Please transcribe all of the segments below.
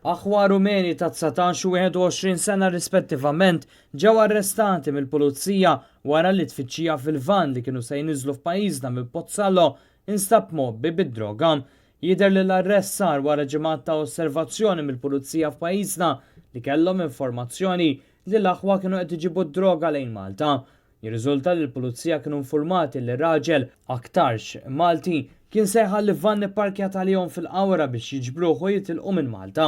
Aħwa Rumeni ta' 19 u 21 sena rispettivament ġew arrestati mill-pulizija wara li tfittxija fil-van li kienu se jniżlu f'pajjiżna mill Pozzallo instab mobbi bid-droga. Jidher li l-arrest sar wara ġimgħat ta' osservazzjoni mill-pulizija f'pajjiżna li kellhom informazzjoni li l-aħwa kienu qed iġibu d-droga lejn Malta. Jirriżulta li l-pulizija kienu informati li raġel aktarx Malti kien seħħa li van ipparkjat għalihom fil-qawra biex jiġbruh u jitilqu minn Malta.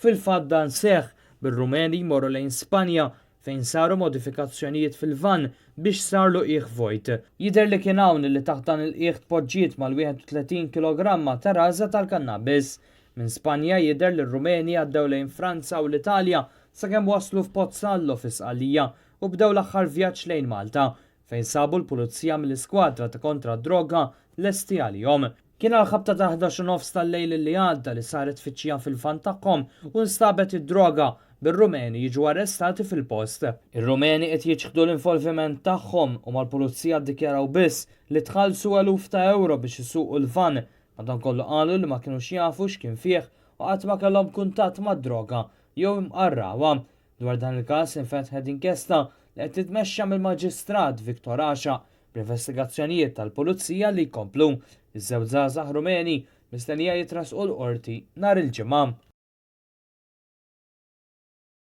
Fil-fatt dan seħħ bir-Rumeni jmorru lejn Spanja fejn saru modifikazzjonijiet fil-van biex sarlu qiegħ vojt. Jidher li kien hawn li taħt dan il-qiegħ tpoġġiet mal-31 kg ta' raża tal-kannabis. Minn Spanja jidher li r-Rumeni għaddew lejn Franza u l-Italja sakemm waslu f'Pozzallo fi Sqallija u bdew l-aħħar vjaġġ lejn Malta fejn sabu l-pulizija mill-iskwadra ta' kontra droga lesti għalihom. Kien għal-ħabta ta' 11:30 tal-lejl li għadda li saret tfittxija fil-van tagħhom u nstabet id-droga bir-Rumeni jiġu arrestati fil-post. Ir-Rumeni qed jiġħdu l-involviment tagħhom u mal-pulizija ddikjaraw biss li tħallsu eluf ta' euro biex isuqu l-van, madankollu qalu li ma kinux jafu x'kien fih u qatt ma kellhom kuntatt mad-droga jew imqarrawa. Dwar dan il-każ infetħet inkjesta li qed titmexxa mill-Maġistrat Viktor Axa bl-investigazzjonijiet tal-pulizija li jkomplu. Iż-żewġ żgħażagħ Rumeni mistennija jitrasqu l-qorti nhar il-ġimgħa.